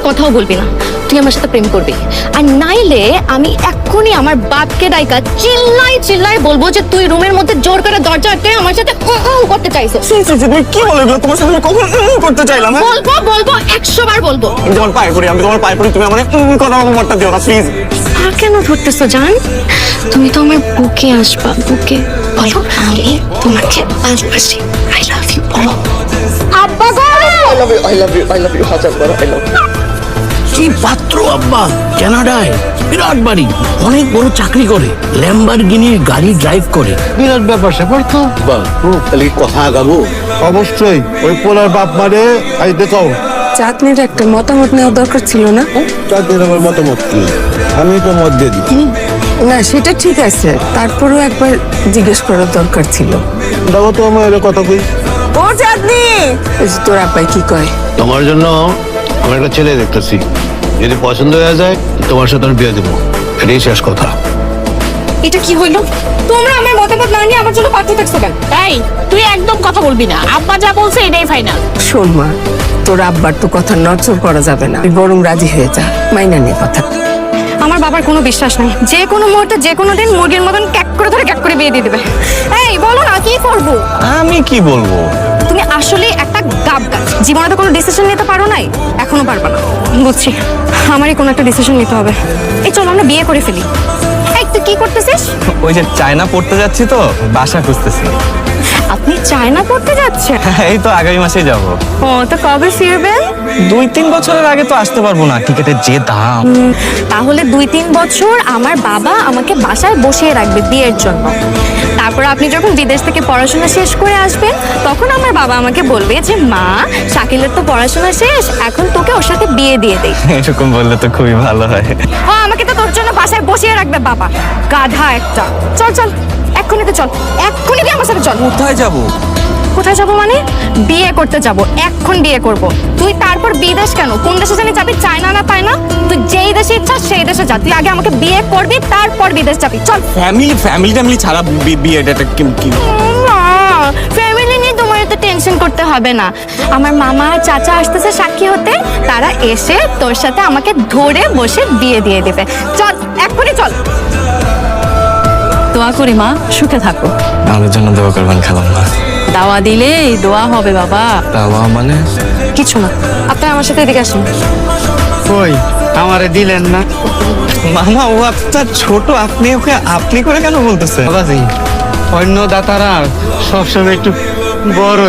কথাও বলবি না, তুই আমার সাথে প্রেম করবি। আর নাইলে আমি এক্ষুনি আমার বাপকে ডাইকা চিল্লাই বলবো যে তুই রুমের মধ্যে জোর করে দরজা আটকে আমার সাথে করতে চাইছো। তুমি কি বলে এগুলো? তোমার সাথে আমি কখন করতে চাইলাম? বলবো 100 বার বলবো। আমি তোমার পায়ে পড়ি, তুমি আমার কথা মতটা দিও না প্লিজ। আর কেন ধরতেছো জান? তুমি তো আমার বুকে আসবা, বুকে বলো আমি তোমাকে ভালোবাসি। আই লাভ ইউ বলো। আব্বা গো, আই লাভ ইউ হাজার বার আই লাভ ইউ। কি পাত্র আব্বা, কানাডায় বিরাট বাড়ি, অনেক বড় চাকরি করে, ল্যাম্বরগিনির গাড়ি ড্রাইভ করে। বিরাট ব্যাপার স্যাপার তো। তাহলে কথা আগাবো? অবশ্যই ওই পোলার বাপ মারে আই দেখাও। চাঁদনির একটা মতামত নেওয়া দরকার ছিল না? তাদের আমার মতামত কি? আমি তো মত দিয়ে দিই। না সেটা ঠিক আছে, তারপরেও একবার জিজ্ঞেস করার দরকার ছিল। দেখো তো আমার এর কথা কই। ও চাঁদনি, তোর আব্বাই কি কয়? তোমার জন্য আমি একটা ছেলে দেখতেছি, যদি পছন্দ হয়ে যায় তোমার সাথে আমি বিয়ে দেবো, এটাই শেষ কথা। এটা কি হইলো? তোমরা আমার মতামত না নিয়ে আমার জন্য পাঠিয়ে থাকছো কেন? এই তুই একদম কথা বলবি না, আব্বা যা বলছে এটাই ফাইনাল। শোন মা, তোর আব্বার তো কথা নড়চড় করা যাবে না, তুই বরং রাজি হয়ে যা, মাইনা নিয়ে কথা। আমার বাবার কোনো বিশ্বাস নাই, যে কোনো মুহূর্তে যে কোনো দিন মুরগির মতন ক্যাক করে ধরে ক্যাক করে বিয়ে দিয়ে দেবে। এই বলো না কি করবো? আমি কি বলবো? তুমি আসলে একটা গাব গাছ, জীবনে তো কোনো ডিসিশন নিতে পারো নাই, এখনো পারবা না। বুঝছি, আমারই কোনো একটা ডিসিশন নিতে হবে। এই চলো আমরা বিয়ে করে ফেলি। এই তুই কি করতেছিস? ওই যে চায়না পড়তে যাচ্ছি তো, বাসা খুঁজতেছি। আপনি চায়না পড়তে যাচ্ছেন? এই তো আগামী মাসেই যাব। ও তো কবে ফিরবেন? 2-3 বছরের আগে তো আসতে পারবো না, টিকেটের যে দাম। তাহলে 2-3 বছর আমার বাবা আমাকে বাসায় বসিয়ে রাখবে বিয়ের জন্য। তারপর আপনি যখন বিদেশ থেকে পড়াশোনা শেষ করে আসবেন, তখন আমার বাবা আমাকে বলবে যে মা, শাকিলের তো পড়াশোনা শেষ, এখন তোকে ওর সাথে বিয়ে দিয়ে দেই। এরকম বললে তো খুবই ভালো হয়। ও আমাকে তো তোর জন্য বাসায় বসিয়ে রাখবে বাবা, গাধা একটা। চল চল, এক্ষুনি তো চল, এক্ষুনি তুই আমার সাথে চল। কোথায় যাব? কোথায় যাবো মানে? বিয়ে করতে যাব, এখন বিয়ে করব। তুই তারপর বিদেশ কেন? কোন দেশে জানি যাবি, চায়না না পায় না? তুই যেই দেশে ইচ্ছা সেই দেশে যা, তুই আগে আমাকে বিয়ে করবি, তারপর বিদেশ যাবি। চল। ফ্যামিলি ছাড়া বিয়েটা কি? ফ্যামিলি নিয়ে তোমার এত টেনশন করতে হবে না। আমার মামা আর চাচা আসতেছে সাক্ষী হতে, তারা এসে তোর সাথে আমাকে ধরে বসে বিয়ে দিয়ে দেবে। চল, এক্ষুনি চল। দোয়া করি মা, সুখে থাকো। আমাদের জন্য দোয়া করবেন খালাম্মা। দাওয়া দিলে দোয়া হবে বাবা। দাওয়া মানে? কিছু না, আপনি আমার সাথে এদিকে আসুন। কই আমারে দিলেন না? মামা ও আপনার ছোট, আপনি ওকে আপনি করে কেন বলতেছেন? বাবাজি, অন্য দাতারা সবসময় একটু বড়